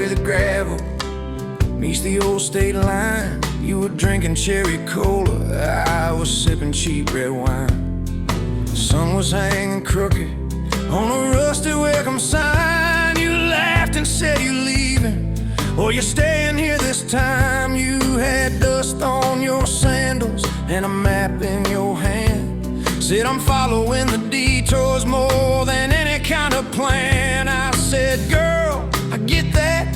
where the gravel meets the old state line. You were drinking cherry cola, I was sipping cheap red wine. The sun was hanging crooked on a rusty welcome sign. You laughed and said you're leaving, or you're staying here this time. You had dust on your sandals and a map in your hand. Said I'm following the detours more than any kind of plan. I said, girl, I get that,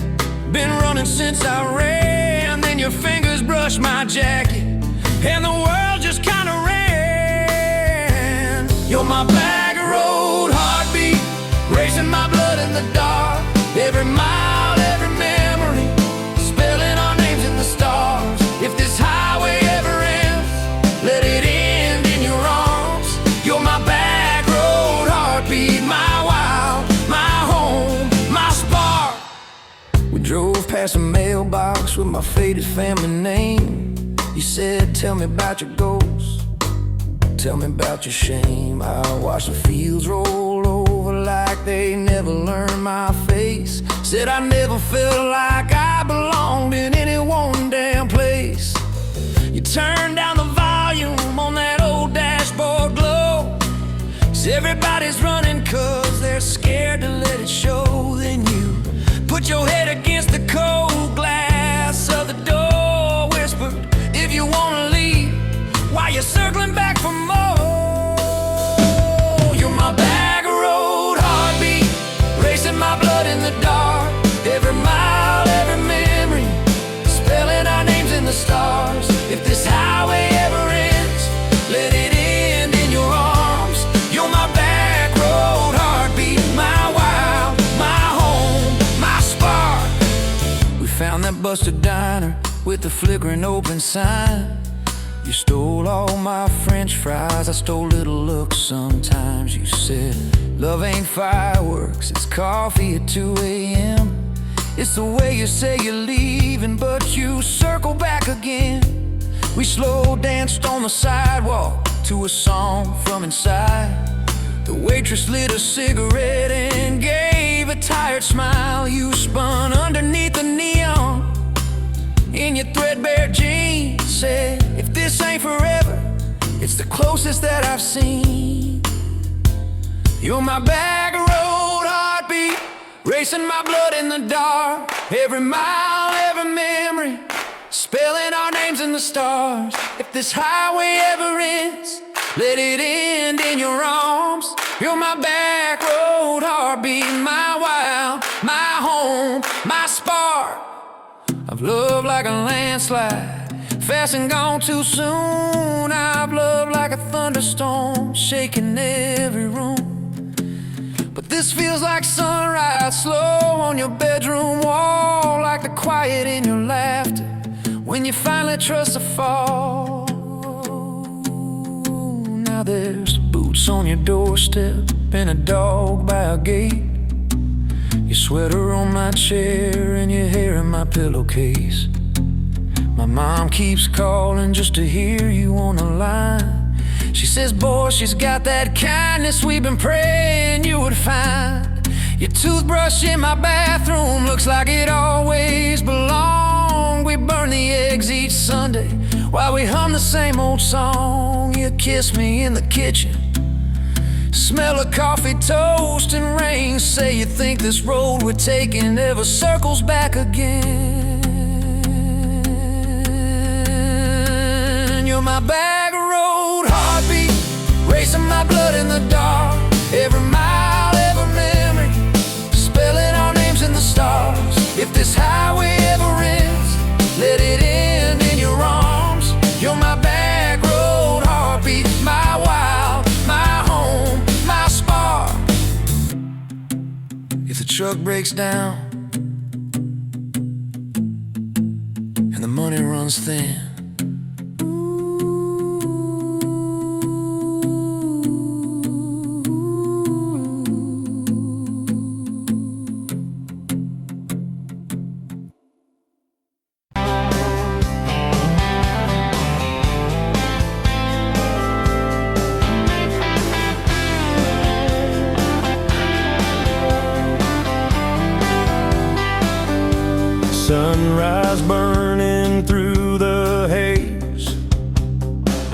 been running since I ran. Then your fingers brushed my jacket and the world just kinda ran. You're my back road heartbeat, racing my blood in the dark. Every mile, every memory, spelling our names in the stars. If this highway ever ends, let it end in your arms. You're my back road heartbeat, my wild, my home, my spark. We drove past a mailbox with my faded family name. You said, tell me about your goals, tell me about your shame. I watched the fields roll over like they never learned my face. Said I never felt like I belonged in any one damn place. You turned down the volume on that old dashboard glow. 'Cause everybody's running 'cause they're scared to let it show. Then you put your head against the cold glass of the door, whispered, if you wanna leave, why you circling back for more? You're my back road heartbeat, racing my blood in the dark. Every mile, every memory, spelling our names in the stars. If this highway ever ends, let it end in your arms. You're my back road heartbeat, my wild, my home, my spark. We found that busted diner with the flickering open sign. You stole all my French fries, I stole little looks sometimes. You said, love ain't fireworks, it's coffee at 2 a.m. It's the way you say you're leaving, but you circle back again. We slow danced on the sidewalk to a song from inside. The waitress lit a cigarette and gave a tired smile. You spun underneath the neon in your threadbare jeans. Said, if this ain't forever, it's the closest that I've seen. You're my back road heartbeat, racing my blood in the dark. Every mile, every memory, spelling our names in the stars. If this highway ever ends, let it end in your arms. You're my back road heartbeat, my wild, my home, my spark. I've loved like a landslide, fast and gone too soon. I've loved like a thunderstorm, shaking every room. But this feels like sunrise, slow on your bedroom wall, like the quiet in your laughter when you finally trust a fall. Now there's boots on your doorstep and a dog by a gate. Your sweater on my chair and your hair in my pillowcase. My mom keeps calling just to hear you on the line. She says, boy, she's got that kindness we've been praying you would find. Your toothbrush in my bathroom looks like it always belonged. We burn the eggs each Sunday while we hum the same old song. You kiss me in the kitchen, smell of coffee, toast, and rain. Say you think this road we're taking ever circles back again. You're my back road heartbeat, racing my blood in the dark. Every mile, every memory, spelling our names in the stars. If this highway ever ends, let it end in your arms. You're my back road heartbeat, my wild, my home, my spark. If the truck breaks down and the money runs thin,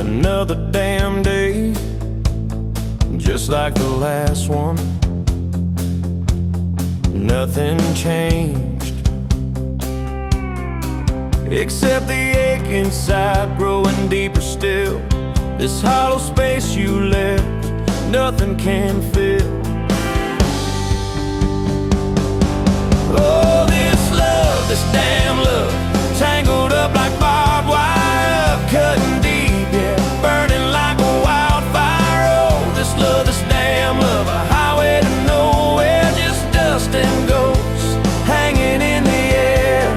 Another damn day, just like the last one. Nothing changed, except the ache inside growing deeper still. This hollow space you left, nothing can fill. Oh, this love, this damn love, tangled up like barbed wire, cutting deep, yeah, burning like a wildfire. Oh, this love, this damn love, a highway to nowhere, just dust and ghosts hanging in the air.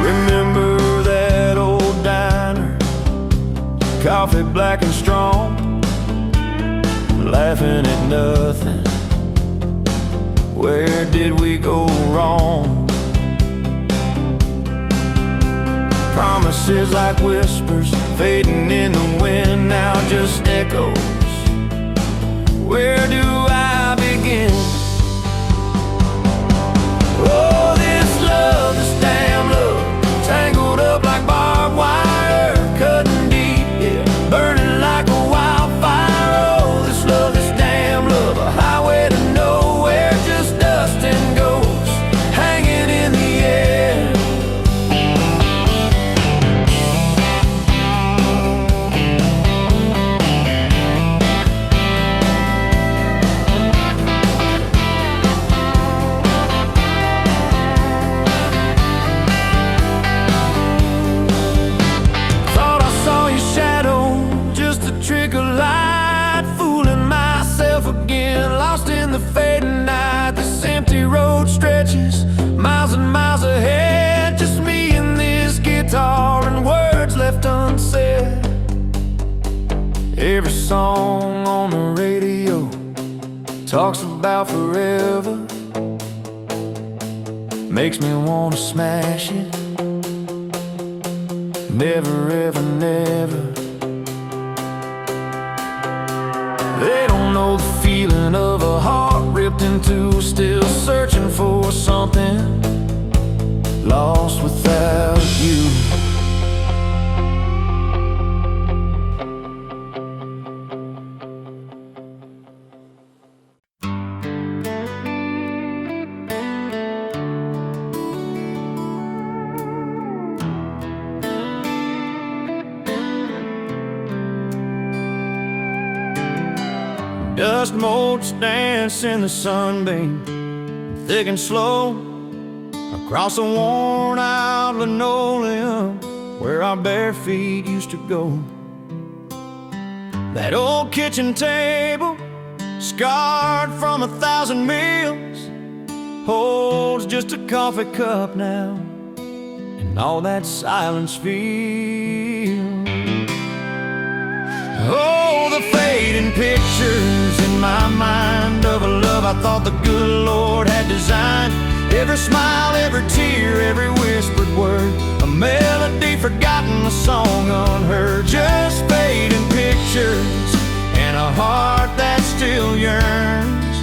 Remember that old diner, coffee black and strong, laughing at nothing. Where did we go wrong? Promises like whispers fading in the wind, now just echoes. Where do I begin? Oh, this love, this damn love, tangled up like barbed wire, cutting deep, yeah, burning like a wildfire. Oh, this love, this damn love, a highway to nowhere, just dust and ghosts hanging in the air. Thought I saw your shadow, just a trick of light, fooling myself again, lost in the fading night. This empty road stretches miles and miles ahead, just me and this guitar and words left unsaid. Every song on the radio talks about forever, makes me wanna smash it. Never ever never. They don't know the feeling of a heart ripped in two, still searching for something, lost without you. Dust motes dance in the sunbeam, thick and slow, across the worn out linoleum where our bare feet used to go. That old kitchen table, scarred from 1,000 meals, holds just a coffee cup now, and all that silence feels. Oh, the fading pictures in my mind of a love I thought the good Lord had designed. Every smile, every tear, every whispered word, a melody forgotten, a song unheard. Just fading pictures and a heart that still yearns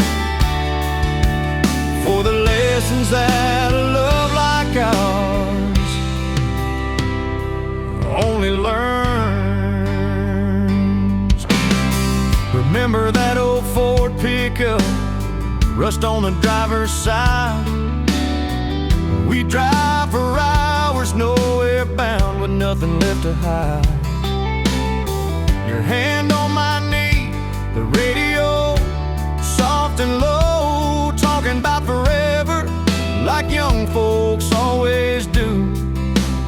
for the lessons that a love like ours only learns. Remember that old Ford pickup, rust on the driver's side. We drive for hours, nowhere bound, with nothing left to hide. Your hand on my knee, the radio, soft and low, talking about forever, like young folks always do.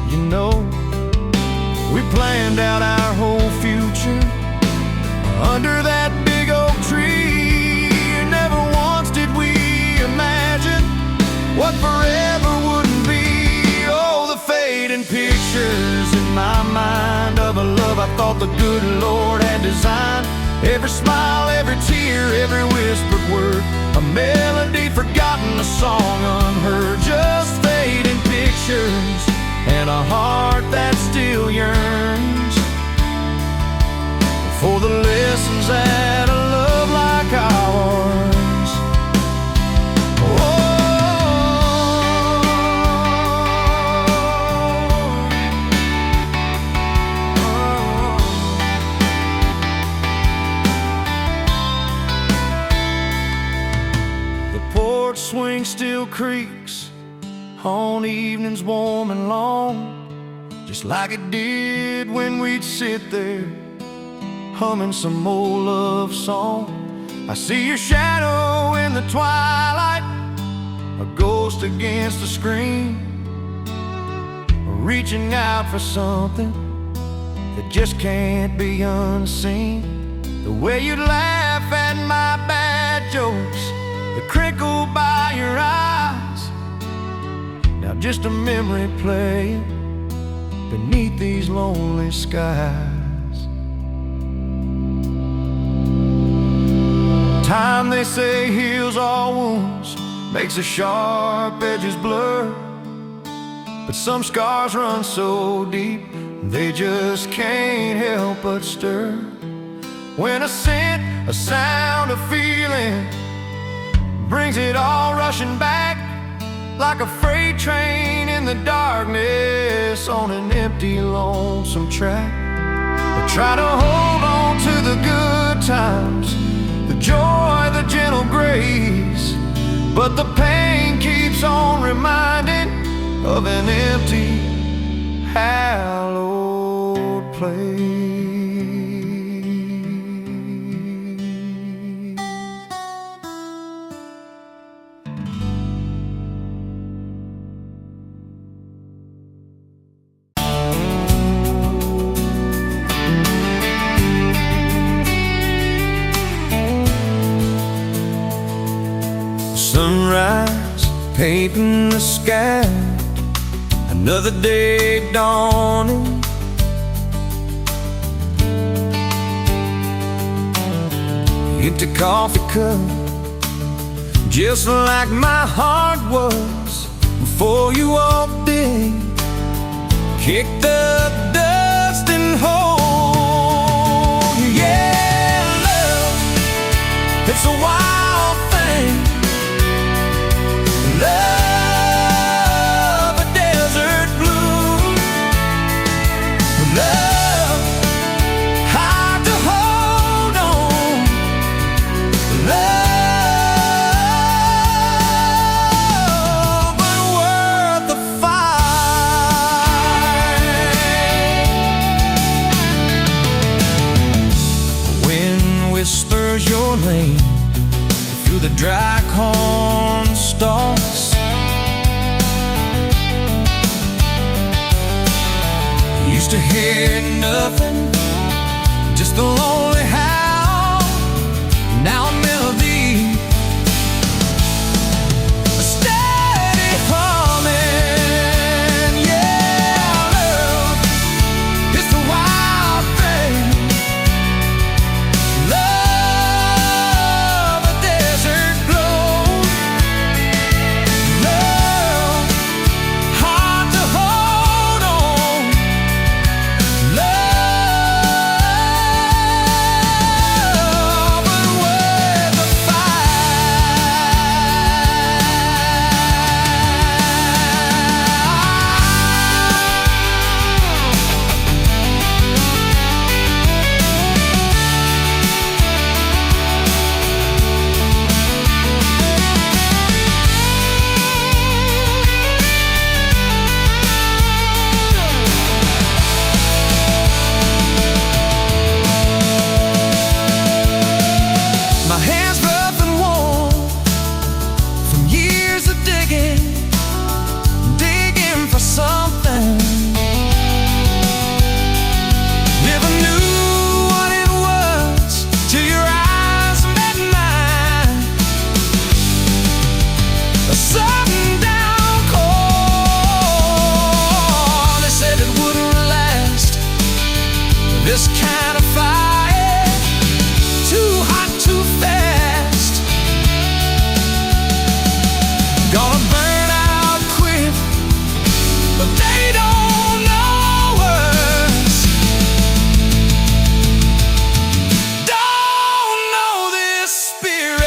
You know, we planned out our whole future under that big oak tree. Never once did we imagine what forever wouldn't be. Oh, the fading pictures in my mind of a love I thought the good Lord had designed. Every smile, every tear, every whispered word, a melody forgotten, a song unheard. Just fading pictures and a heart that still yearns for the lessons that a love like ours. Oh, still creaks on evenings warm and long, just like it did when we'd sit there humming some old love song. I see your shadow in the twilight, a ghost against the screen, reaching out for something that just can't be unseen. The way you laugh at my bad jokes, the crinkle by your eyes, now just a memory playing beneath these lonely skies. Time, they say, heals all wounds, makes the sharp edges blur, but some scars run so deep they just can't help but stir. When a scent, a sound, a feeling brings it all rushing back, like a freight train in the darkness on an empty, lonesome track. I try to hold on to the good times, the joy, the gentle grace, but the pain keeps on reminding of an empty, hallowed place. Sunrise painting the sky, another day dawning. Empty coffee cup, just like my heart was before you walked in. Kick the dust and hold you. Yeah, love, it's a wild thing. Love, a desert blue. Love, hard to hold on. Love, but worth the fight. Wind whispers your name through the dry corn stalks. Used to hear nothing, just the lonely howl. Now a melody, a steady humming. Yeah, love, it's the wild thing. Love, a desert glow. Love, hard to hold on. Love, but worth the My hands rough and warm from years of digging for something. Never knew what it was till your eyes met mine. A sudden down call, they said it wouldn't last. This kind of fire, too hot, too fast. Gonna burn out quick, but they don't know us. Don't know this spirit.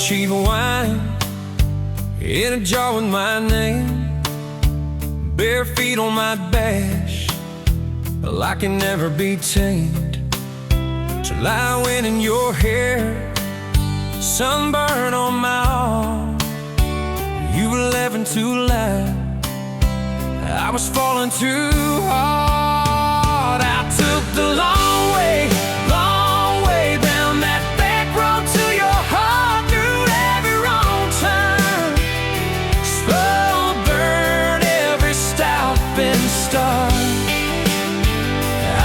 cheap wine in a jar with my name, bare feet on my dash. Well, I can never be tamed till I went in your hair, sunburn on my arm. You were laughing too loud, I was falling too hard. I took the long way down that back road to your heart, through every wrong turn, slow burn every stop and start.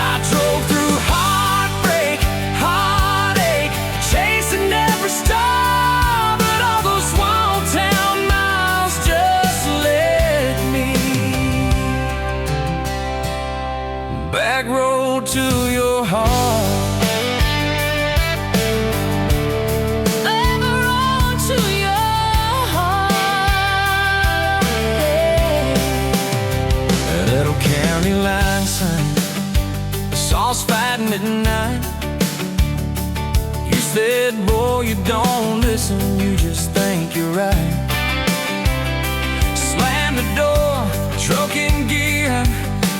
I drove through heartbreak, heartache, chasing every star, but all those small town miles just led me back road to your heart. Line sign, saws fighting at night. You said, boy, you don't listen, you just think you're right. Slam the door, truck in gear,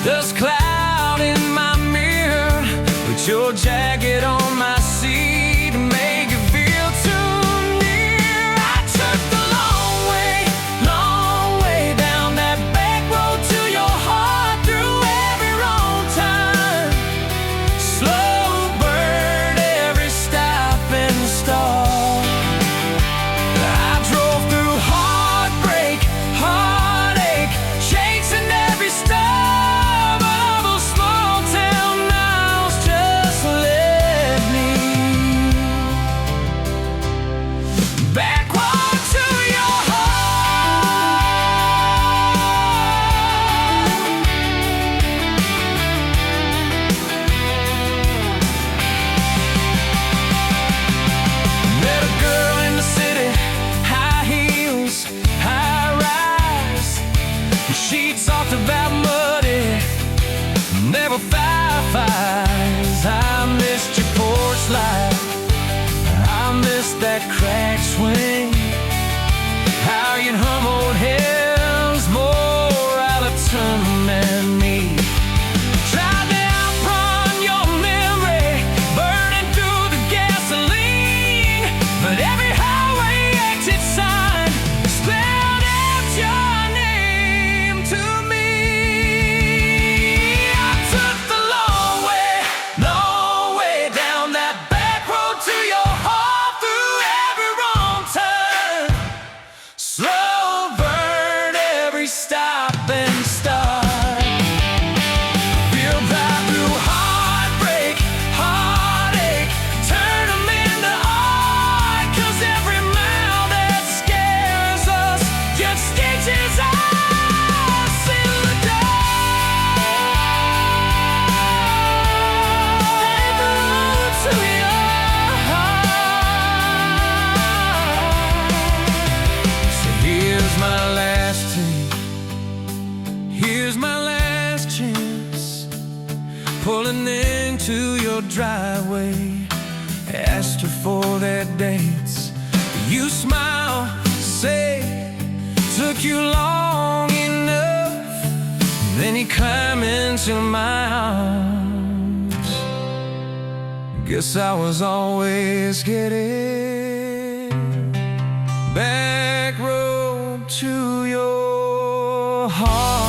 dust cloud in my mirror. Put your jacket on my seat and make it feel too near. I took the long way down that back road to your heart, about muddy, never fireflies. I missed your porch light, I missed that cracked swing, how you'd hum old hymns more out of tune than me. Tried to outrun your memory, burning through the gasoline, but every highway exit sign spelled out your name to me. Stop and start. Feel right through heartbreak, heartache, turn them into art. 'Cause every mile that scares us just stitches us in the dark. To your heart. So here's my last taste, here's my last chance, pulling into your driveway. Asked her for their dates, you smile, say, took you long enough. Then you climb into my arms. Guess I was always getting back road to your heart.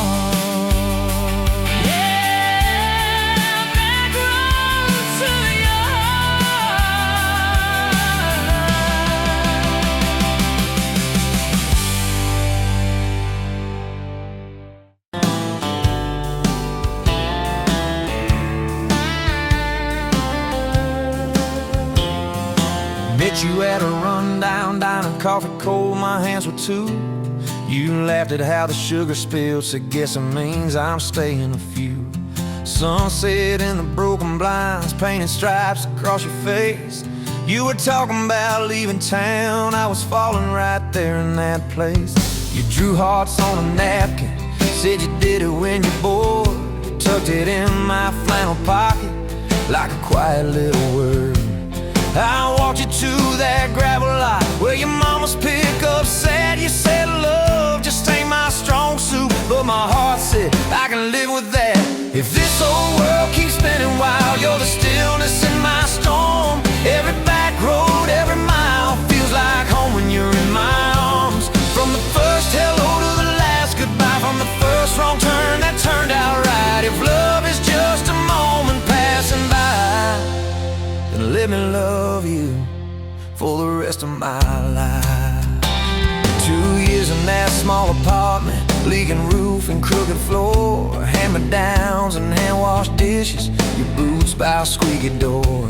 Met you at a rundown diner, coffee cold, my hands were too. You laughed at how the sugar spilled, so guess it means I'm staying a few. Sunset in the broken blinds, painted stripes across your face. You were talking about leaving town, I was falling right there in that place. You drew hearts on a napkin, said you did it when you're bored. Tucked it in my flannel pocket like a quiet little word. I walked you to that gravel lot where your mama's pickup said. You said love just ain't my strong suit, but my heart said I can live with that. If this old world keeps spinning wild, you're the stillness in my storm. Every back road, every mile feels like home when you're in my arms. From the first hello to the last goodbye, from the first wrong turn that turned out right. If love is just a moment passing by, then let me love you for the rest of my life. 2 years in that small apartment, leaking roof and crooked floor, hand-me-downs and hand-washed dishes, your boots by a squeaky door.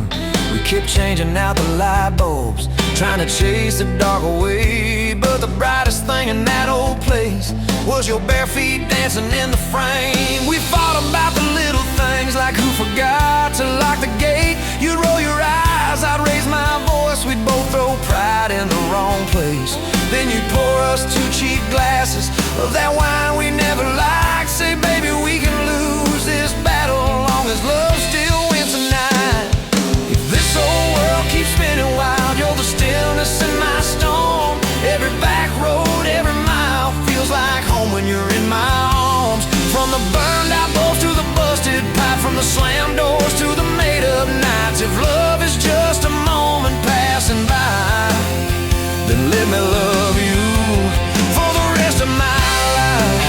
We kept changing out the light bulbs, trying to chase the dark away, but the brightest thing in that old place was your bare feet dancing in the frame. We fought about the little things, like who forgot to lock the gate. You'd roll your eyes, I'd raise my voice, we'd both throw pride in the wrong place. Then you'd pour us 2 cheap glasses of that wine we never liked. Say, baby, we can lose this battle long as love still wins tonight. If this old world keeps spinning wild, you're the stillness in my storm. Every back road, every mile feels like home when you're in my arms. From the burned out bulbs to the busted pipe, from the slammed doors to the made up nights. If love is just a moment passing by, then let me love you for the rest of my life.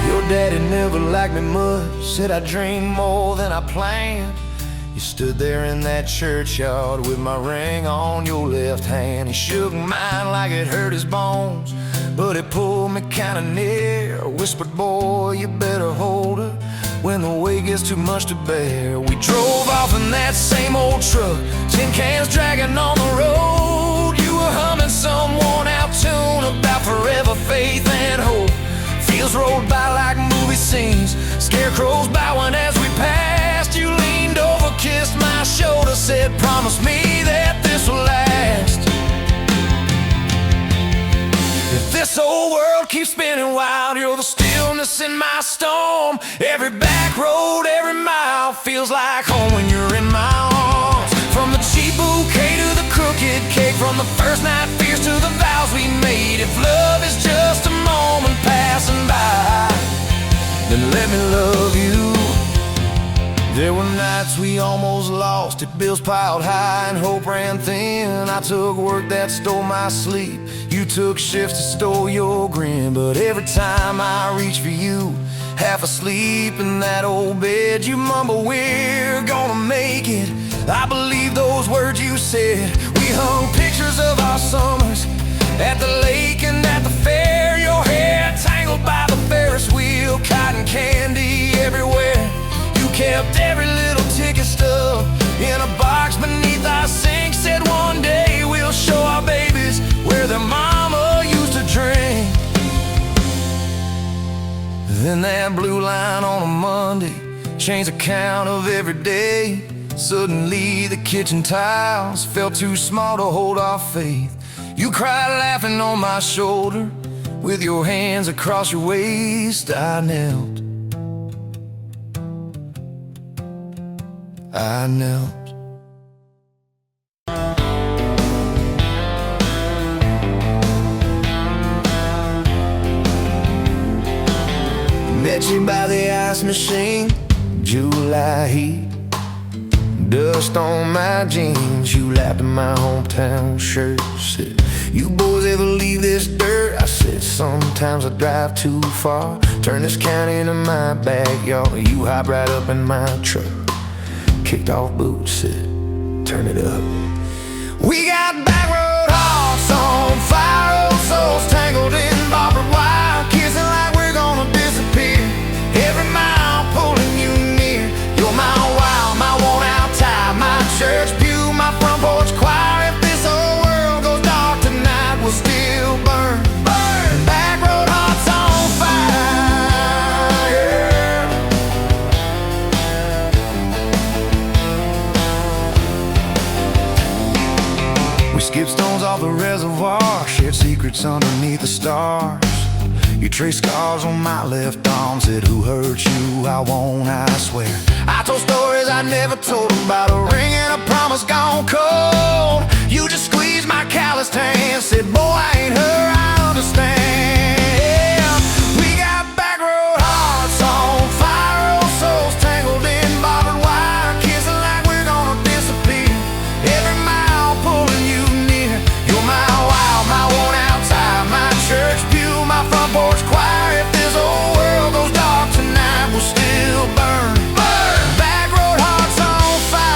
Your daddy never liked me much, said I dreamed more than I planned. You stood there in that churchyard with my ring on your left hand. He shook mine like it hurt his bones, but it pulled me kinda near. Whispered, boy, you better hold her when the weight gets too much to bear. We drove off in that same old truck, tin cans dragging on the road. You were humming some worn out tune about forever faith and hope. Fields rolled by like movie scenes, scarecrows bowing as we passed. You leaned over, kissed my shoulder, said, promise me that this will last. If this old world keeps spinning wild, you're the stillness in my storm. Every back road, every mile feels like home when you're in my arms. From the cheap bouquet to the crooked cake, from the first night fears to the vows we made. If love is just a moment passing by, then let me love you. There were nights we almost lost it, bills piled high and hope ran thin. I took work that stole my sleep, you took shifts that stole your grin. But every time I reach for you, half asleep in that old bed, you mumble, we're gonna make it. I believe those words you said. We hung pictures of our summers at the lake and at the fair. Your hair tangled by the Ferris wheel, cotton candy everywhere. You kept every little ticket stub in a box beneath our sink. Said one day we'll show our babies where their mama used to drink. Then that blue line on a Monday changed the count of every day. Suddenly the kitchen tiles felt too small to hold our faith. You cried laughing on my shoulder, with your hands across your waist. I knelt, I knelt. Met you by the ice machine, July heat, dust on my jeans. You lapped in my hometown shirt, said, you boys ever leave this dirt? I said, sometimes I drive too far, turn this county into my backyard. You hop right up in my truck, kicked off boots, said, turn it up. We got back road hearts on fire, old souls tangled in barbed wire, kissing like we're gonna disappear. Every mile pulling you near. You're my wild, my worn out tie, my church pew, my front porch choir. If this whole world goes dark tonight, we'll still burn, burn. Back road hearts on fire. We skipped stones off the reservoir, shared secrets underneath the stars. You traced scars on my left arm, said who hurt you, I won't, I swear. I told stories I never told about a ring and a promise gone cold. You just squeezed my calloused hand, said boy I ain't her, I understand. We got back road hearts on fire, old souls tangled in barbed wire, kissing like we're gonna disappear. Every mile pulling you near. You're my wild, my worn out time, my church pew, my front porch choir. If this old world goes dark tonight, we'll still burn. Burn! Back road hearts on fire.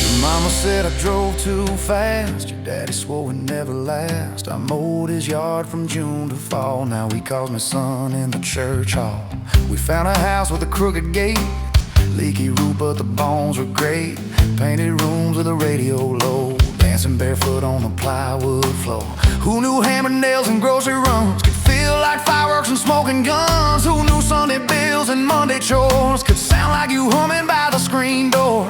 Your mama said I drove too fast. Your daddy swore we'd never last. I mowed his yard from June to fall. Now he calls me son in the church hall. We found a house with a crooked gate, leaky roof but the bones were great. Painted rooms with a radio low, dancing barefoot on the plywood floor. Who knew hammer nails and grocery runs could feel like fireworks and smoking guns? Who knew Sunday bills and Monday chores could sound like you humming by the screen door?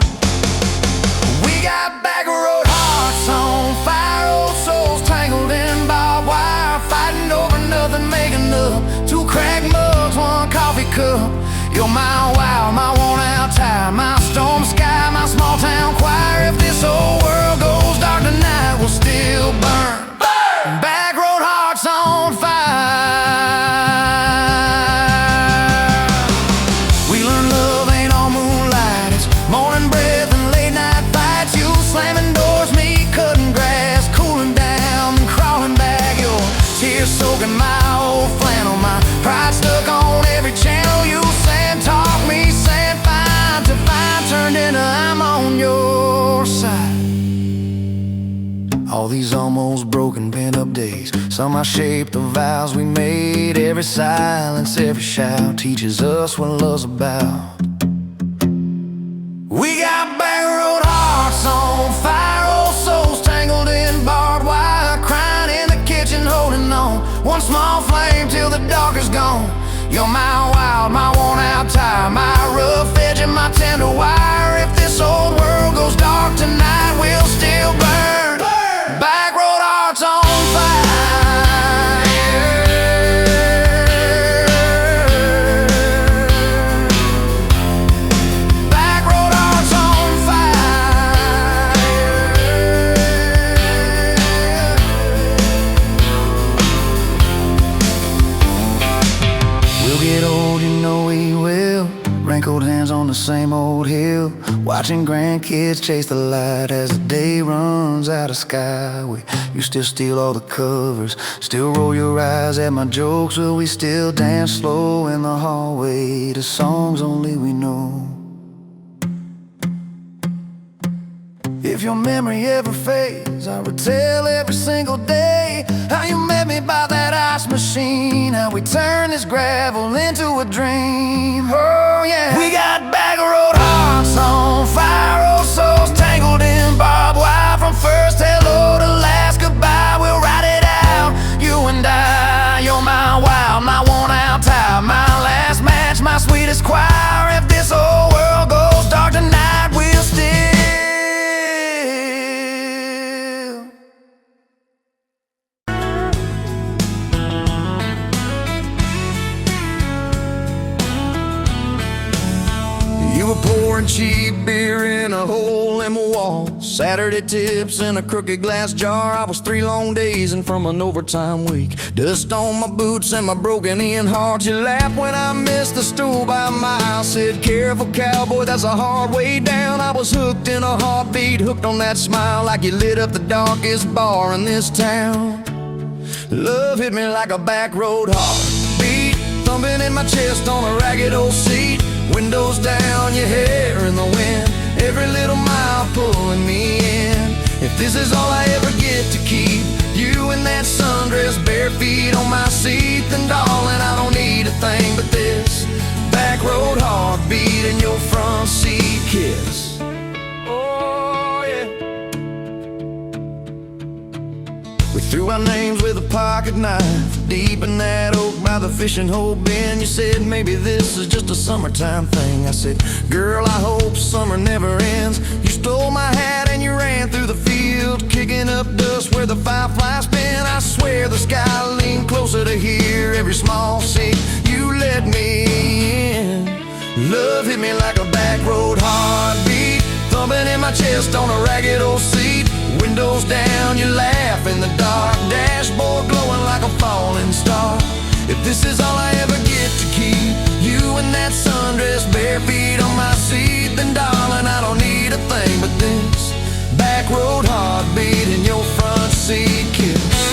We got back road hearts on fire, old souls tangled in barbed wire, fighting over nothing, making up two cracked mugs, one coffee cup. You're my wild, my worn out time, my storm sky, my small town choir. If this whole world goes dark tonight, we'll still burn. Burn! Back road hearts on fire. We learned love ain't all moonlight, it's morning breath and late night fights. You slamming doors, me cutting grass, cooling down and crawling back. Your tears soaking my old flannel, my pride stuck on every channel. You talk me, saying fine to fine turned into I'm on your side. All these almost broken pent-up days, somehow shaped the vows we made. Every silence, every shout teaches us what love's about. We got back road hearts on fire, old souls tangled in barbed wire, crying in the kitchen, holding on one small flame till the dark is gone. You're my wild, my worn out time, my rough edge and my tender wire. If this old world goes dark tonight, we'll still burn. Burn! Back road hearts on fire. Back road hearts on fire. We'll get old, you know we will. Wrinkled hands on the same old hill, watching grandkids chase the light as the day runs out of sky. You still steal all the covers, still roll your eyes at my jokes. Will we still dance slow in the hallway to songs only we know? If your memory ever fades, I retell every single day how you met me by that ice machine, how we turned this gravel into a dream. Oh yeah, we got back road hearts on fire, old souls tangled in barbed wire. From first hello to last goodbye, we'll ride it out, you and I. You're my wild, my worn out time, my last match, my sweetest choir. If this whole world goes dark tonight, we'll still. You were pouring cheap beer in a hole in my wall, Saturday tips in a crooked glass jar. I was 3 long days and from an overtime week, dust on my boots and my broken in heart. You laughed when I missed the stool by a mile, said careful cowboy, that's a hard way down. I was hooked in a heartbeat, hooked on that smile, like you lit up the darkest bar in this town. Love hit me like a back road heartbeat, thumping in my chest on a ragged old seat. Windows down, your hair in the wind, every little mile pulling me in. If this is all I ever get to keep, you in that sundress, bare feet on my seat, then darling, I don't need a thing but this back road heartbeat and your front seat kiss. Oh yeah. We threw our names with a pocket knife deep in that oak by the fishing hole bin. You said maybe this is just a summertime thing. I said, girl, I hope summer never ends. You stole my hat and you ran through the field, kicking up dust where the fireflies spin. I swear the sky leaned closer to hear every small sing you let me in. Love hit me like a back road heartbeat, thumping in my chest on a ragged old seat. Windows down, you laugh in the dark, dashboard glowing like a falling star. If this is all I ever get to keep, you in that sundress, bare feet on my seat, then darling, I don't need a thing but this back road heartbeat in your front seat kiss.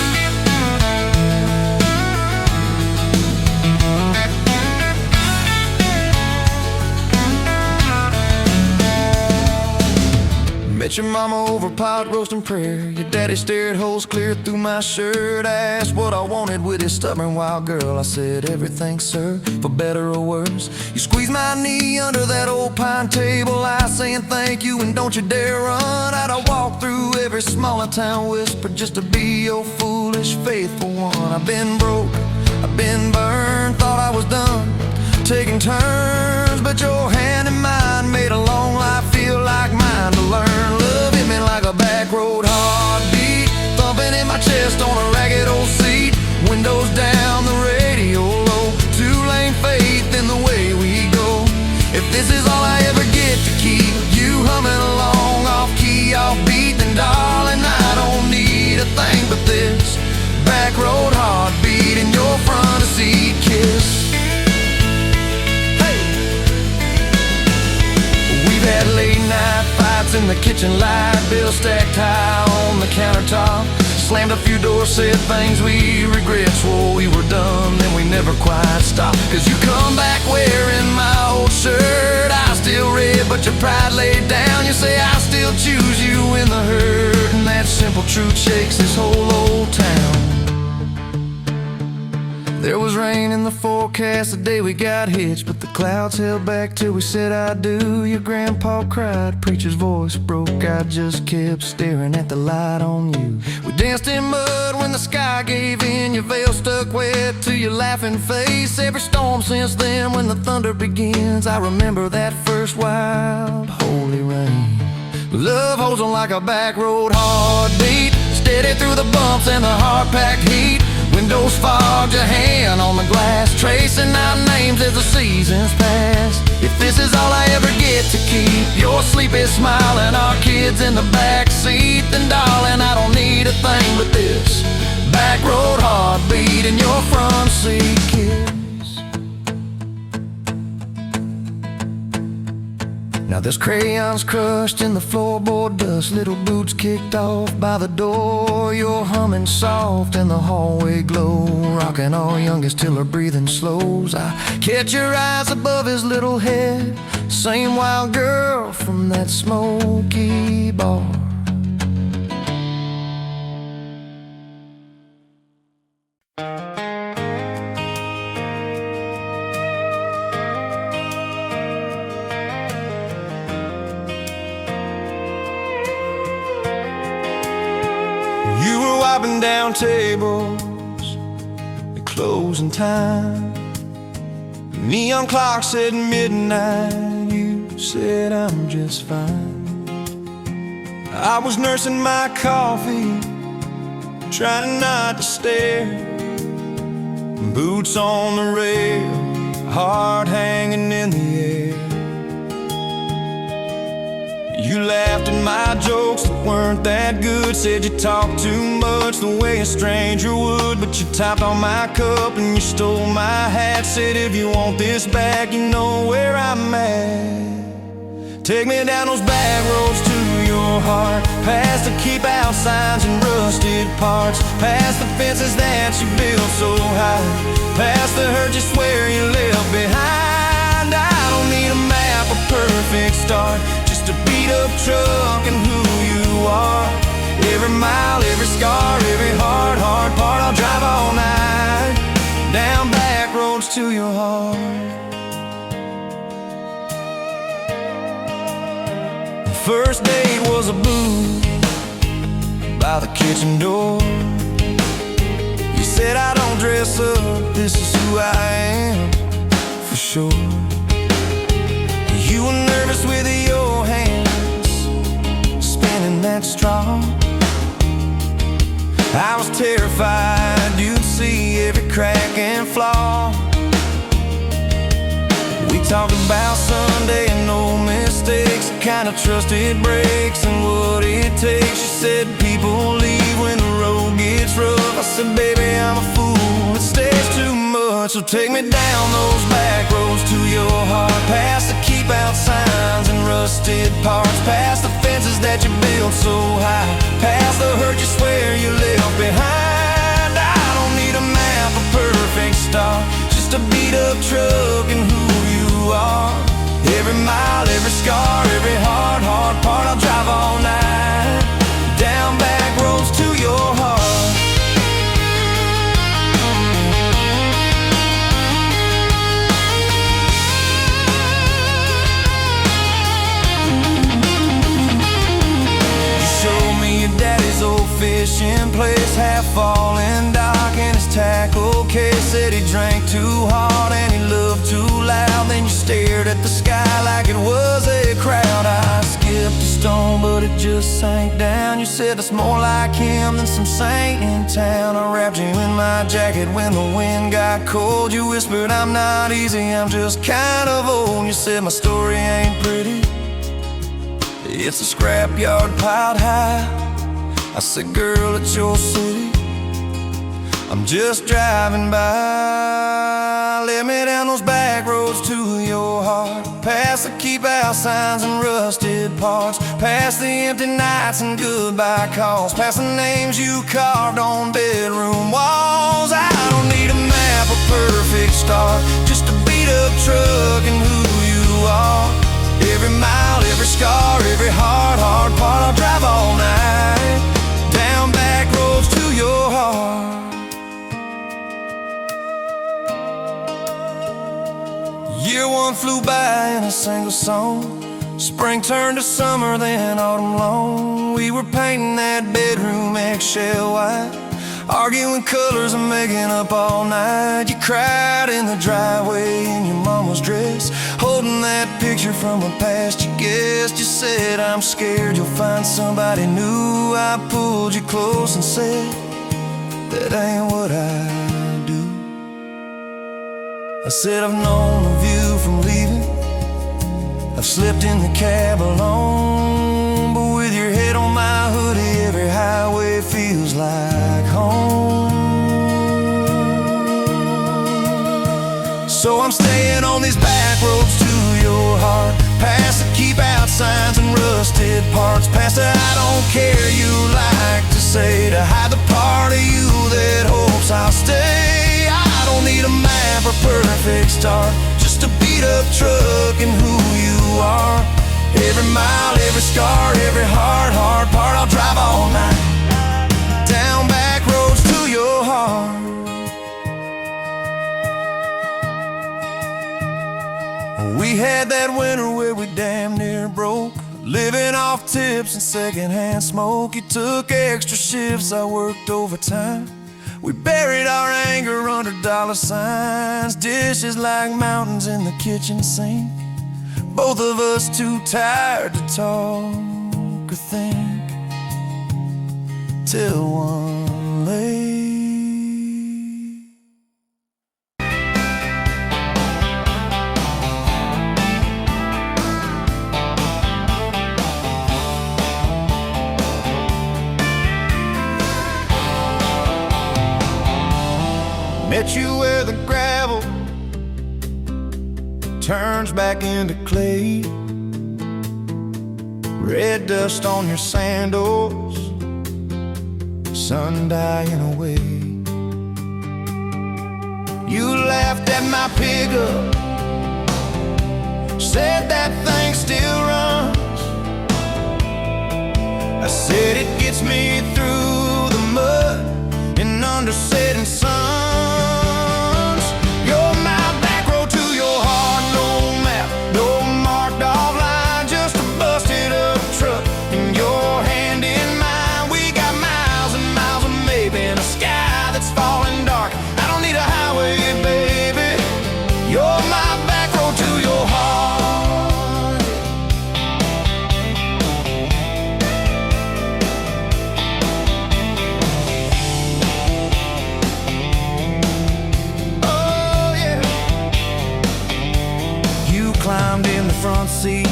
Met your mama over pot roast and prayer. Your daddy stared holes clear through my shirt. I asked what I wanted with his stubborn wild girl. I said everything, sir, for better or worse. You squeezed my knee under that old pine table, I saying thank you and don't you dare run. I'd have walked through every smaller town whisper just to be your foolish, faithful one. I've been broke, I've been burned, thought I was done taking turns, but your hand in mine made a long life feel like mine to learn. Love hit me like a back road heartbeat, thumping in my chest on a ragged old seat. Windows down, the radio low, two-lane faith in the way we go. If this is all I ever get to keep, you humming along off key, off beat, then darling, I don't need a thing but this back road heartbeat in your front seat kiss. Had late night fights in the kitchen light, bills stacked high on the countertop. Slammed a few doors, said things we regret, swore we were done, then we never quite stopped. Cause you come back wearing my old shirt, I still red but your pride laid down. You say I still choose you in the hurt, and that simple truth shakes this whole old town. There was rain in the forecast the day we got hitched, but the clouds held back till we said I do. Your grandpa cried, preacher's voice broke, I just kept staring at the light on you. We danced in mud when the sky gave in, your veil stuck wet to your laughing face. Every storm since then when the thunder begins, I remember that first wild holy rain. Love holds on like a back road heartbeat, steady through the bumps and the hard-packed heat. Windows fogged, your hand on the glass, tracing our names as the seasons pass. If this is all I ever get to keep, your sleepy smile and our kids in the back seat, then darling, I don't need a thing but this back road heartbeat in your front seat kiss. Now there's crayons crushed in the floorboard dust, little boots kicked off by the door. You're humming soft in the hallway glow, rocking our youngest till her breathing slows. I catch your eyes above his little head, same wild girl from that smoky bar. You were wiping down tables at closing time. Neon clock said midnight, you said I'm just fine. I was nursing my coffee, trying not to stare. Boots on the rail, heart hanging in the air. You laughed at my jokes that weren't that good, said you talked too much the way a stranger would. But you tapped on my cup and you stole my hat, said if you want this back, you know where I'm at. Take me down those back roads to your heart, past the keep out signs and rusted parts, past the fences that you built so high, past the hurt you swear you left behind. I don't need a map, a perfect start, just a beat up truck and who you are. Every mile, every scar, every hard part, I'll drive all night down back roads to your heart. First date was a booth by the kitchen door. dress up, this is who I am, for sure. You were nervous with your hands spinning that straw. I was terrified you'd see every crack and flaw. We talked about Sunday and no mistakes, the kind of trust it breaks and what it takes. She said people leave when the road gets rough. I said, baby, I'm a fool, it stays too much. So take me down those back roads to your heart, past the keep out signs and rusted parts, past the fences that you built so high, past the hurt you swear you left behind. I don't need a map, a perfect start, just a beat up truck and who you are. Every mile, every scar, every hard part, I'll drive all night, down back roads to your heart. You showed me your daddy's old fishing place, half fallen dock and his tackle case. Said he drank too hard and he loved too loud. Then you stared at the sky like it was a crowd. I skipped a stone but it just sank down. You said it's more like him than some saint in town. I wrapped you in my jacket when the wind got cold. You whispered, I'm not easy, I'm just kind of old. You said my story ain't pretty, it's a scrapyard piled high. I said, girl, it's your city, I'm just driving by. Let me down those back roads to your heart, past the keep out signs and rusted parts, past the empty nights and goodbye calls, past the names you carved on bedroom walls. I don't need a map, a perfect start, just a beat up truck and who you are. Every mile, every scar, every hard part, I'll drive all night, down back roads to your heart. Year one flew by in a single song. Spring turned to summer, then autumn long. We were painting that bedroom eggshell white, arguing colors and making up all night. You cried in the driveway in your mama's dress, holding that picture from a past you guessed. You said, I'm scared you'll find somebody new. I pulled you close and said, that ain't what I do. I said, I've known of you from leaving, I've slept in the cab alone, but with your head on my hoodie, every highway feels like home. So I'm staying on these back roads to your heart, past the keep out signs and rusted parts, past the I don't care you like to say, to hide the part of you that hopes I'll stay. I don't need a map or perfect start, just a beat up truck and who you are. Every mile, every scar, every hard part, I'll drive all night, down back roads to your heart. We had that winter where we damn near broke, living off tips and secondhand smoke. You took extra shifts, I worked overtime. We buried our anger under dollar signs, dishes like mountains in the kitchen sink, both of us too tired to talk or think, till one late. Met you where the gravel turns back into clay, red dust on your sandals, sun dying away. You laughed at my pickup, said that thing still runs. I said it gets me through the mud and under setting sun. Falling dark, I don't need a climbed in the front seat,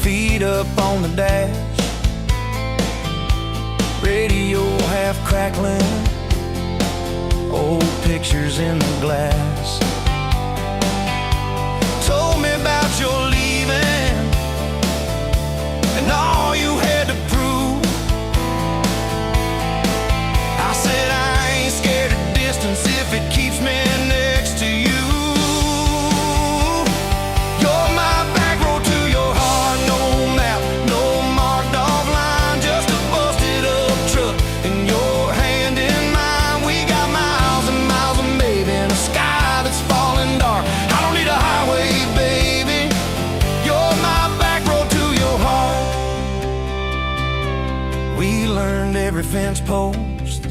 feet up on the dash, radio half crackling, old pictures in the glass. Told me about your leaving and all you had to prove. I said I ain't scared of distance if it keeps me next to you. You're my back road to your heart, no map, no marked off line, just a busted up truck and your hand in mine. We got miles and miles of maybe in a sky that's falling dark. I don't need a highway, baby. You're my back road to your heart. We learned every fence post,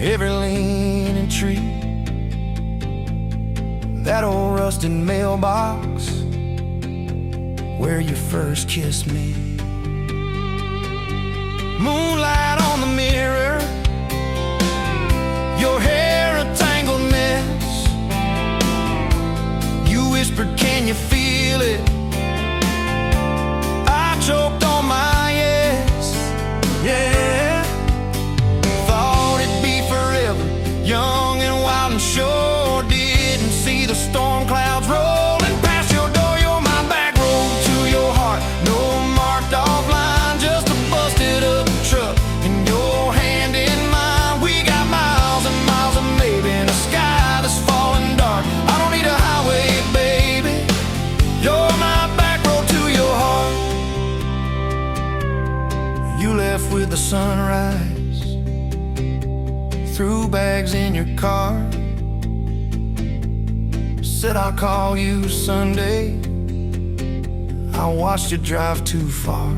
every leaning tree, that old rusted mailbox where you first kissed me. Moonlight on the mirror, your hair a tangled mess. You whispered, can you feel it? I choked on my yes, yeah. Thought it'd be forever, young and wild and sure. Didn't see the storm clouds rolling past your door. You're my back road to your heart, no marked off line, just a busted up truck and your hand in mine. We got miles and miles of maybe in a sky that's falling dark. I don't need a highway, baby. You're my back road to your heart. You left with the sunrise, threw bags in your car, said I'll call you Sunday. I watched you drive too far.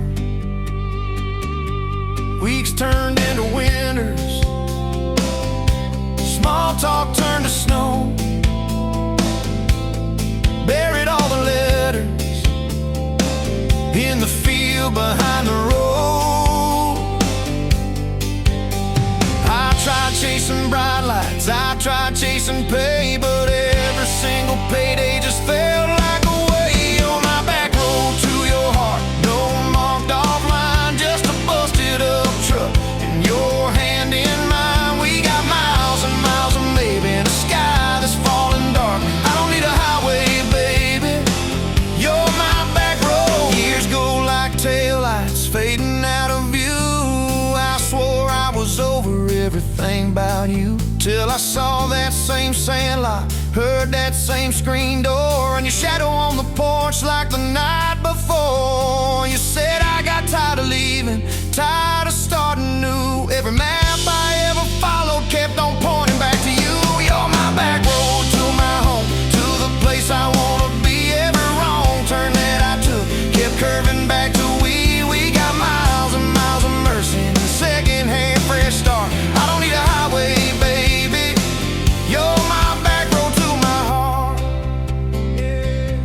Weeks turned into winters, small talk turned to snow. Buried all the letters in the field behind the road. I tried chasing bright lights, I tried chasing pay, but every single payday just felt like a way. On my back road to your heart, no marked off line, just a busted up truck and your hand in mine. We got miles and miles of maybe in a sky that's falling dark. I don't need a highway, baby. You're my back road. Years go like taillights fading out of view. I swore I was over everything about you, till I saw that same sandlot, heard that same screen door, and your shadow on the porch like the night before. You said I got tired of leaving, tired of starting new. Every map I ever followed kept on pointing back to you. You're my back road to my home, to the place I wanna be. Every wrong turn that I took kept curving back to we. We got miles and miles of mercy and a second-hand fresh start. I don't need a highway, baby. You're my back road to my heart, yeah.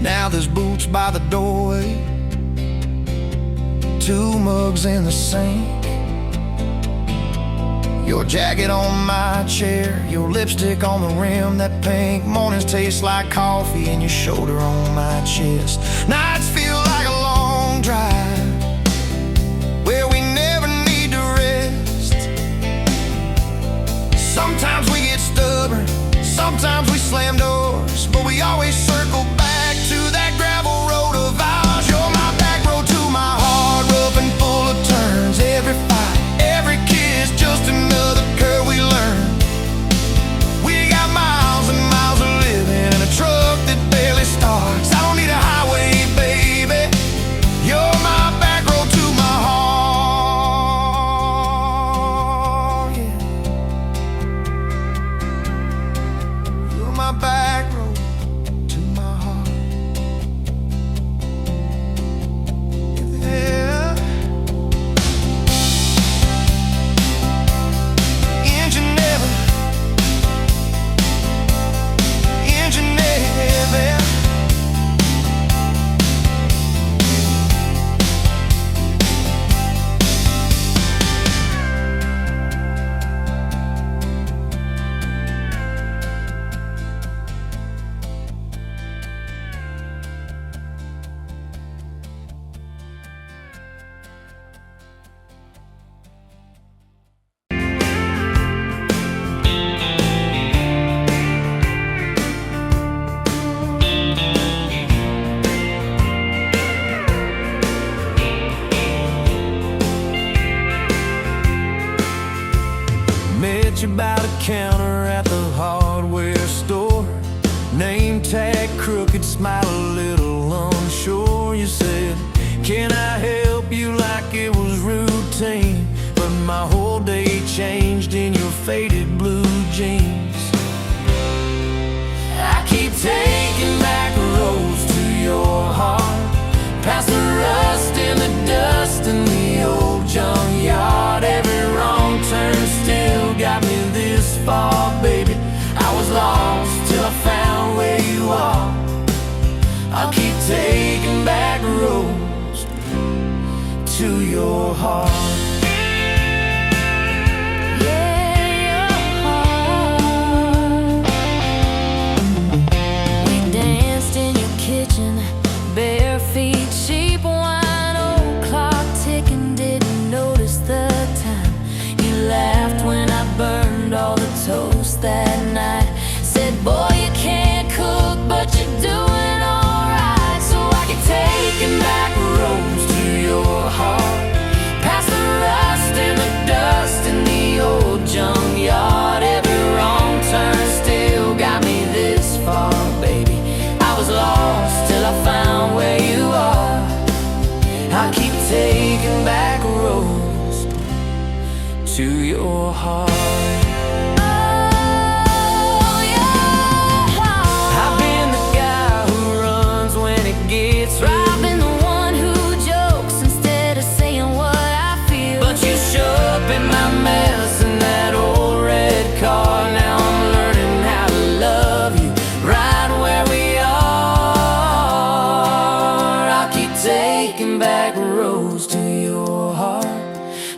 Now there's boots by the doorway, two mugs in the sink, your jacket on my chair, your lipstick on the rim, that pink. Mornings taste like coffee and your shoulder on my chest. Nights feel like a long drive where we never need to rest. Sometimes we get stubborn, sometimes we slam doors, but we always circle back to that gravel road of ours. You're my back road to my heart, rough and full of turns. Every fight, every kiss, just another curve we learn. We got miles and miles of living in a truck that barely starts. I don't need a highway, baby. get you by the counter at the hardware store. Name tag crooked, smile a little unsure. You said, can I help you, like it was routine. But my whole day changed in your faded blue jeans. I keep taking back roads to your heart, past the rust and the dust in the old junkyard. Every wrong turn still got me this far, baby. I was lost till I found where you are. I'll keep taking back roads to your heart. Bare feet, cheap wine, old clock ticking, didn't notice the time. You laughed when I burned all the toast that night. Said, boy, you can't cook, but you're doing alright. So I keep taking back roads to your heart, past the rust and the dust in the old junkyard. Every wrong turn still got me this far, baby. I was lost till I found where you are. I keep taking back roads to your heart. Oh, yeah. I've been the guy who runs when it gets real. I've been the one who jokes instead of saying what I feel. But you show up in my mess in that old red car. Now I'm learning how to love you right where we are. Taking back roads to your heart,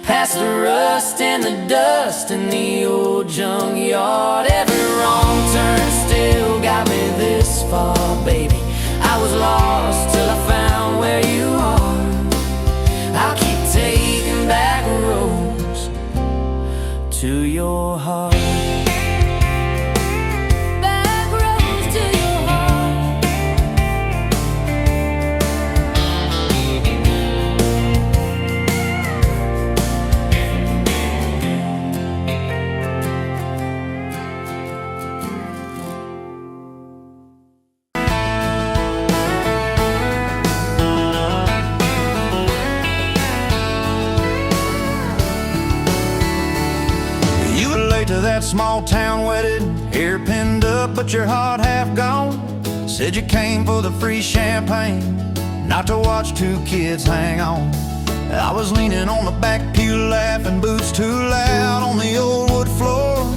past the rust and the dust in the old junkyard. Every wrong turn still got me this far, baby. I was lost till I found where you are. I'll keep taking back roads to your heart. To that small town wedding, hair pinned up but your heart half gone. Said you came for the free champagne, not to watch two kids hang on. I was leaning on the back pew laughing, boots too loud on the old wood floor.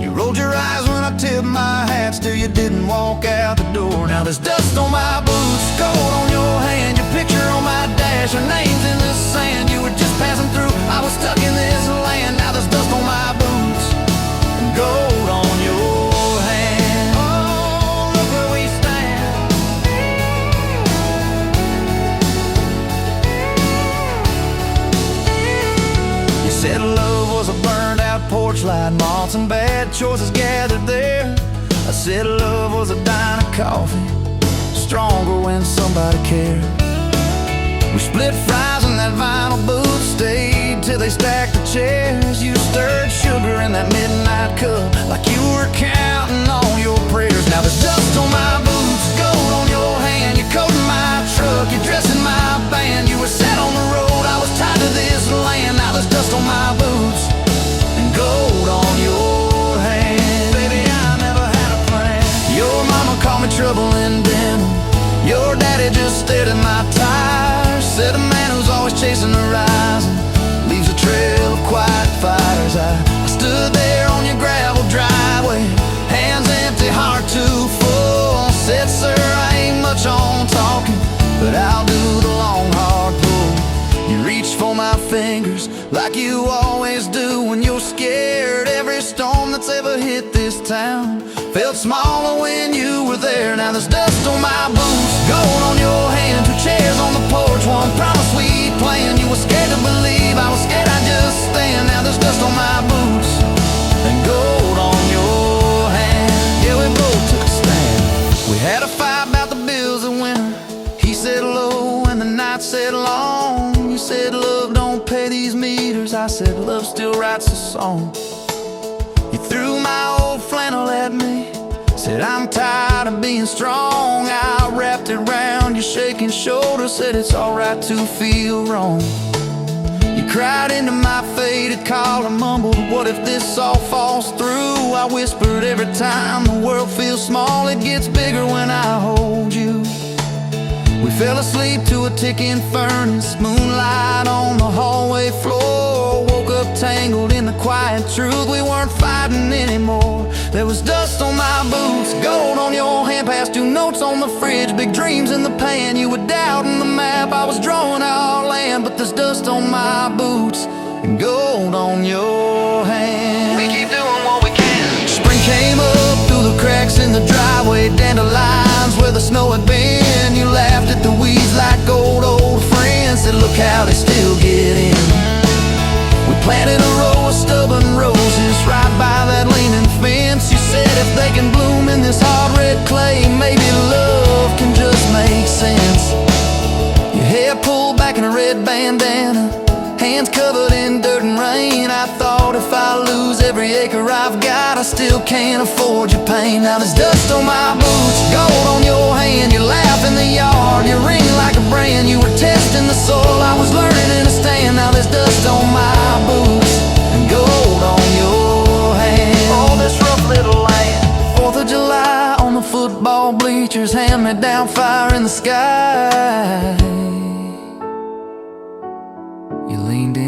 You rolled your eyes when I tipped my hat, still you didn't walk out the door. Now there's dust on my boots, gold on your hand, your picture on my dash, your name's in the sand. You were just passing through, I was stuck in this land. Now there's dust on my boots, gold on your hand. Oh, look where we stand. You said love was a burned out porch light, moths and bad choices gathered there. I said love was a dime of coffee, stronger when somebody cared. We split fries in that vinyl booth, stayed till they stacked the chairs. You stirred sugar in that midnight cup like you were counting on your prayers. Now there's dust on my boots, gold on your hand, you're coating my truck, you're dressing my band. You were set on the road, I was tied to this land. Now there's dust on my boots and gold on your hand. Baby, I never had a plan. Your mama called me trouble in denim, your daddy just stared at my tires. Said a man who's always chasing the horizon leaves a trail of quiet fires. I stood there on your gravel driveway, hands empty, heart too full. Said, sir, I ain't much on talking, but I'll do the long hard pull. You reached for my fingers like you always do when you're scared. Every storm that's ever hit this town felt smaller when you were there. Now there's dust on my boots, gold on your hand, two chairs on the porch, one promise we planned. You were scared to believe, I was scared I'd just stand. Now there's dust on my boots and gold on your hand. Yeah, we both took a stand. We had a fight about the bills of winter. He said low and the night said long. You said love don't pay these meters, I said love still writes a song. my old flannel at me, said I'm tired of being strong. I wrapped it around your shaking shoulder, said it's alright to feel wrong. You cried into my faded collar, mumbled, what if this all falls through? I whispered, every time the world feels small, it gets bigger when I hold you. We fell asleep to a ticking furnace, moonlight on the hallway floor. Woke up tangled in the quiet truth, we weren't fighting anymore. There was dust on my boots, gold on your hand, past 2 notes on the fridge, big dreams in the pan. You were doubting the map, I was drawing our land, but there's dust on my boots and gold on your hand. We keep doing what we can. Spring came up through the cracks in the driveway, dandelions where the snow had been. You laughed at the weeds like old friends, said look how they still get in. We planted a row of stubborn roses right by that leaning fence. You said if they can bloom in this hard red clay, maybe love can just make sense. Your hair pulled back in a red bandana, hands covered in dirt and rain. I thought if I lose every acre I've got, I still can't afford your pain. Now there's dust on my boots, gold on your hand. You laugh in the yard, you ring like a brand. You were testing the soil, I was learning in a stand. Now there's dust on my boots and gold on your hand. Oh, this rough little land. 4th of July on the football bleachers, hand-me-down fire in the sky. You leaned in